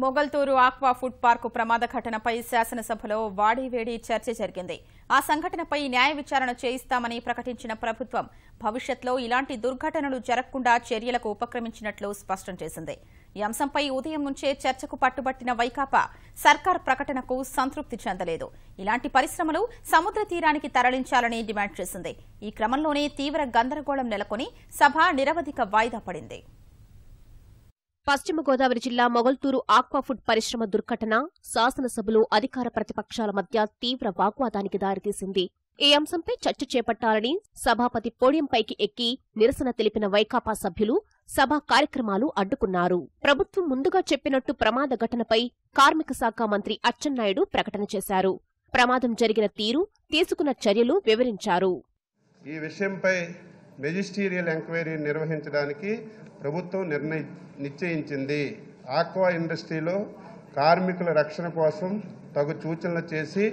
Mogalthur aqua food park ప్రమాద ఘటనపై శాసనసభలో వాడీవేడి చర్చ జరిగింది. ఆ సంఘటనపై న్యాయ విచారణ చేయిస్తామని ప్రకటించిన ప్రభుత్వం భవిష్యత్తులో ఇలాంటి దుర్ఘటనలు జరగకుండా చర్యలకు ఉపక్రమించినట్లు స్పష్టం చేసింది. ఈ అంశంపై ఉదయం నుంచే చర్చకు పట్టుబట్టిన వైకాపా సర్కార్ ప్రకటనకు సంతృప్తి చెందలేదు. ఇలాంటి పరిశ్రమలు సముద్ర తీరానికి తరలించాలని డిమాండ్ చేసింది. ఈ క్రమంలోనే తీవ్ర గందరగోళం నెలకొని సభ నిరవధిక వాయిదా పడింది. పశ్చిమ గోదావరి జిల్లా మొగల్తూరు ఆక్వా ఫుడ్ పరిశ్రమ దుర్ఘటన శాసనసభలో అధికార ప్రతిపక్షాల మధ్య తీవ్ర వాగ్వాదానికి దారితీసింది. ఈ అంశంపై చర్చ చేపట్టాలని సభాపతి పోడియంపైకి ఎక్కి నిరసన తెలిపిన వైకాపా సభ్యులు సభా కార్యక్రమాలు అడ్డుకున్నారు. ప్రభుత్వం ముందుగా చెప్పినట్టు ప్రమాద ఘటనపై కార్మిక శాఖ మంత్రి అచ్చెన్నాయుడు ప్రకటన చేశారు. ప్రమాదం జరిగిన తీరు, తీసుకున్న చర్యలు వివరించారు. ఈ విషయంపై మెజిస్టీరియల్ ఎంక్వైరీ నిర్వహించడానికి ప్రభుత్వం నిశ్చయించింది. ఆక్వా ఇండస్ట్రీలో కార్మికుల రక్షణ కోసం తగు సూచనలు చేసి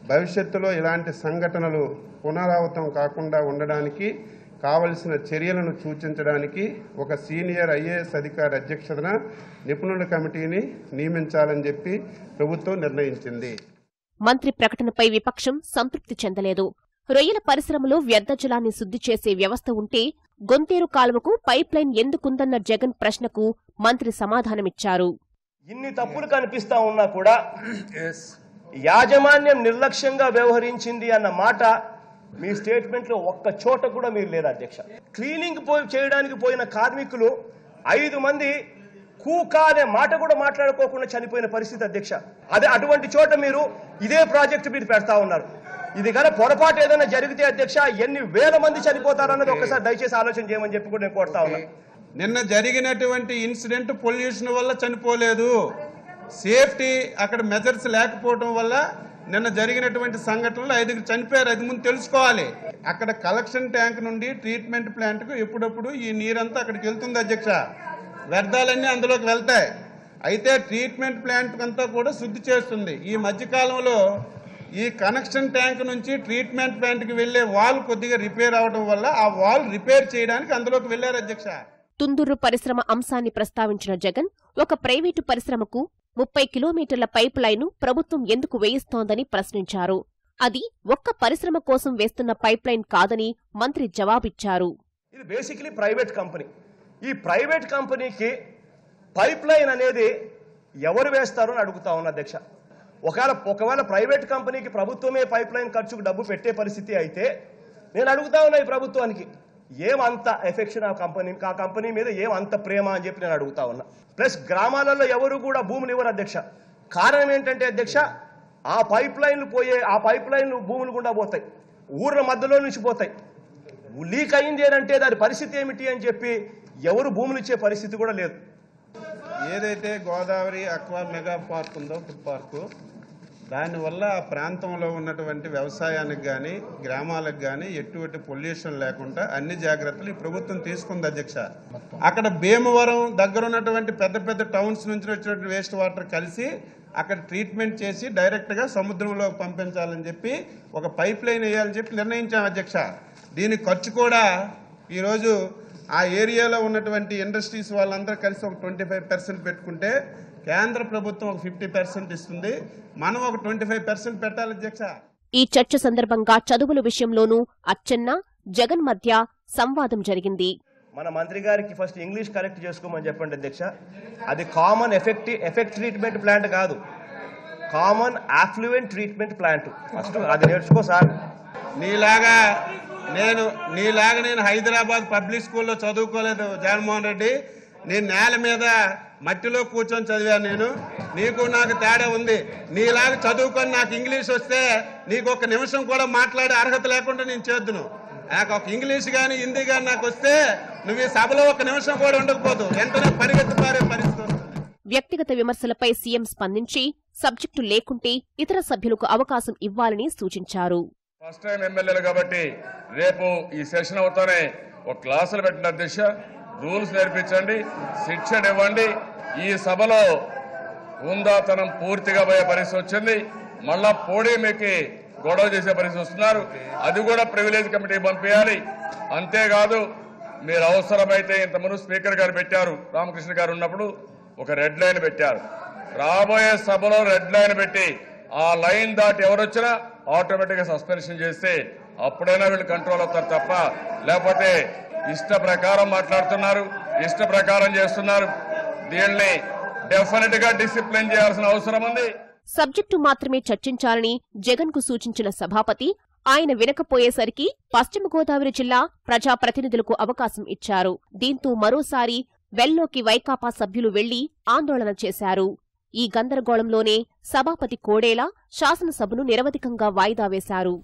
భవిష్యత్తులో ఇలాంటి సంఘటనలు పునరావృతం కాకుండా ఉండడానికి కావలసిన చర్యలను సూచించడానికి ఒక సీనియర్ ఐఏఎస్ అధికారి అధ్యక్షతన నిపుణుల కమిటీని నియమించాలని చెప్పి ప్రభుత్వం నిర్ణయించింది. మంత్రి ప్రకటనపై విపక్షం సంతృప్తి చెందలేదు. రొయ్యల పరిశ్రమలో వ్యర్థ జలాన్ని శుద్ధి చేసే వ్యవస్థ ఉంటే గొంతేరు కాలువకు పైప్ లైన్ ఎందుకుందన్న జగన్ ప్రశ్నకు మంత్రి సమాధానమిచ్చారు. ఇన్ని తప్పులు కనిపిస్తా ఉన్నా కూడా యాజమాన్యం నిర్లక్ష్యంగా వ్యవహరించింది అన్న మాట మీ స్టేట్మెంట్ లో ఒక్క చోట కూడా మీరు లేదు అధ్యక్ష. క్లీనింగ్ చేయడానికి పోయిన కార్మికులు 5 మంది కూకా అనే మాట కూడా మాట్లాడుకోకుండా చనిపోయిన పరిస్థితి అధ్యక్ష. అదే అటువంటి చోట మీరు ఇదే ప్రాజెక్టు మీరు పెడతా ఉన్నారు. ఇది కనుక పొరపాటు ఏదైనా జరిగితే అధ్యక్ష ఎన్ని వేల మంది చనిపోతారన్నది ఒకసారి దయచేసి ఆలోచన చేయమని చెప్పి కూడా నేను కోరుతా ఉన్నా. నిన్న జరిగినటువంటి ఇన్సిడెంట్ పొల్యూషన్ వల్ల చనిపోలేదు, సేఫ్టీ అక్కడ మెజర్స్ లేకపోవడం వల్ల నిన్న జరిగినటువంటి సంఘటనలు 5 చనిపోయారు. అది ముందు తెలుసుకోవాలి. అక్కడ కలెక్షన్ ట్యాంక్ నుండి ట్రీట్మెంట్ ప్లాంట్కు ఎప్పుడప్పుడు ఈ నీరంతా అక్కడికి వెళ్తుంది అధ్యక్ష. వ్యర్థాలన్నీ అందులోకి వెళ్తాయి. అయితే ట్రీట్మెంట్ ప్లాంట్ అంతా కూడా శుద్ధి చేస్తుంది. ఈ మధ్యకాలంలో ఈ కనెక్షన్ ట్యాంక్ నుంచి ట్రీట్మెంట్ ప్లాంట్కి వెళ్లే వాల్ కొద్దిగా రిపేర్ అవడం వల్ల ఆ వాల్ రిపేర్ చేయడానికి అందులోకి వెళ్లారు అధ్యక్ష. తుందూరు పరిశ్రమ అంశాన్ని ప్రస్తావించిన జగన్ ఒక ప్రైవేటు పరిశ్రమకు 30 కిలోమీటర్ల పైప్ లైను ప్రభుత్వం ఎందుకు వేయిస్తోందని ప్రశ్నించారు. అది ఒక్క పరిశ్రమ కోసం వేస్తున్న పైప్ లైన్ కాదని మంత్రి జవాబిచ్చారు. ఇది బేసికలీ ప్రైవేట్ కంపెనీ. ఈ ప్రైవేట్ కంపెనీకి పైప్ లైన్ అనేది ఎవరు వేస్తారు అని అడుగుతా ఉన్నా అధ్యక్ష. ఒకవేళ ప్రైవేట్ కంపెనీకి ప్రభుత్వమే పైప్ లైన్ ఖర్చుకు డబ్బు పెట్టే పరిస్థితి అయితే నేను అడుగుతా ఉన్నా ఈ ప్రభుత్వానికి ఏమంత ఎఫెక్షన్ ఆ కంపెనీ మీద ఏమంత ప్రేమ అని చెప్పి నేను అడుగుతా ఉన్నా. ప్లస్ గ్రామాలలో ఎవరు కూడా భూములు ఇవ్వరు అధ్యక్ష. కారణం ఏంటంటే అధ్యక్ష ఆ పైప్ లైన్లు భూములు గుండా పోతాయి, ఊర్ల మధ్యలో నుంచి పోతాయి. లీక్ అయింది అంటే దాని పరిస్థితి ఏమిటి అని చెప్పి ఎవరు భూములు ఇచ్చే పరిస్థితి కూడా లేదు. ఏదైతే గోదావరి అక్వా మెగా పార్క్ ఉందో ఫుడ్ పార్కు, దానివల్ల ఆ ప్రాంతంలో ఉన్నటువంటి వ్యవసాయానికి కానీ గ్రామాలకు కానీ ఎటువంటి పొల్యూషన్ లేకుండా అన్ని జాగ్రత్తలు ఈ ప్రభుత్వం తీసుకుంది అధ్యక్ష. అక్కడ భీమవరం దగ్గర ఉన్నటువంటి పెద్ద పెద్ద టౌన్స్ నుంచి వచ్చినటువంటి వేస్ట్ వాటర్ కలిసి అక్కడ ట్రీట్మెంట్ చేసి డైరెక్ట్గా సముద్రంలోకి పంపించాలని చెప్పి ఒక పైప్ లైన్ వేయాలని చెప్పి నిర్ణయించాం అధ్యక్ష. దీని ఖర్చు కూడా ఈరోజు ఆ ఏరియాలో ఉన్నటువంటి ఇండస్ట్రీస్ వాళ్ళందరూ కలిసి ఒక 25% పెట్టుకుంటే కేంద్ర ప్రభుత్వం ఒక 50% ఇస్తుంది. మనం ఒక 25% పెట్టాలి అధ్యక్ష. ఈ చర్చ సందర్భంగా చదువుల విషయంలోనూ అచ్చెన్న జగన్ మధ్య సంవాదం జరిగింది. మన మంత్రి గారికి ఫస్ట్ ఇంగ్లీష్ కరెక్ట్ చేసుకోమని చెప్పండి అధ్యక్ష. అది కామన్ ఎఫెక్ట్ ట్రీట్మెంట్ ప్లాంట్ కాదు, common affluent treatment plant. First అది నేర్చుకో సార్. నీలాగా నేను హైదరాబాద్ పబ్లిక్ స్కూల్లో చదువుకోలేదు జగన్మోహన్ రెడ్డి. నేను నేల మీద మట్టిలో కూర్చొని చదివాను. నీకు నాకు తేడా ఉంది. నీలాగా చదువుకొని నాకు ఇంగ్లీష్ వస్తే నీకు ఒక నిమిషం కూడా మాట్లాడే అర్హత లేకుండా నేను చేద్దును. నాకు ఒక ఇంగ్లీష్ కానీ హిందీ కానీ నాకు వస్తే నువ్వు ఈ సభలో ఒక నిమిషం కూడా ఉండకపోదు, వెంటనే పరిగెత్తి పారే పరిస్థితి వస్తుంది. వ్యక్తిగత విమర్శలపై సీఎం స్పందించి సబ్జెక్టు లేకుంటే ఇతర సభ్యులకు అవకాశం ఇవ్వాలని సూచించారు. ఫస్ట్ టైం ఎమ్మెల్యేలు కాబట్టి రేపు ఈ సెషన్ అవుతానే ఒక క్లాసులు పెట్టిన అధ్యక్ష, రూల్స్ నేర్పించండి, శిక్షణ ఇవ్వండి. ఈ సభలో ఉందాతనం పూర్తిగా పోయే పరిస్థితి వచ్చింది. మళ్ళా పోడియంకి గొడవ చేసే పరిస్థితి వస్తున్నారు. అది కూడా ప్రివిలేజ్ కమిటీ పంపించాలి. అంతేకాదు మీరు అవసరమైతే ఇంతకుముందు స్పీకర్ గారు పెట్టారు, రామకృష్ణ గారు ఉన్నప్పుడు ఒక రెడ్ లైన్ పెట్టారు. రాబోయే సభలో రెడ్ లైన్ పెట్టి ఆ లైన్ దాటి ఎవరొచ్చినా ఆటోమేటిక్ గా సస్పెన్షన్ చేస్తే అప్పుడైనా వీళ్ళు కంట్రోల్ అవుతారు తప్ప లేకపోతే ఇష్ట ప్రకారం మాట్లాడుతున్నారు, ఇష్ట ప్రకారం చేస్తున్నారు. దీన్ని డెఫినెట్ గా డిసిప్లిన్ చేయాల్సిన అవసరం ఉంది. సబ్జెక్టు మాత్రమే చర్చించాలని జగన్ కు సూచించిన సభాపతి ఆయన వినకపోయేసరికి పశ్చిమ గోదావరి జిల్లా ప్రజాప్రతినిధులకు అవకాశం ఇచ్చారు. దీంతో మరోసారి వెల్లోకి వైకాపా సభ్యులు వెళ్లి ఆందోళన చేశారు. ఈ గందరగోళంలోనే సభాపతి కోడేలా శాసనసభను నిరవధికంగా వాయిదా వేశారు.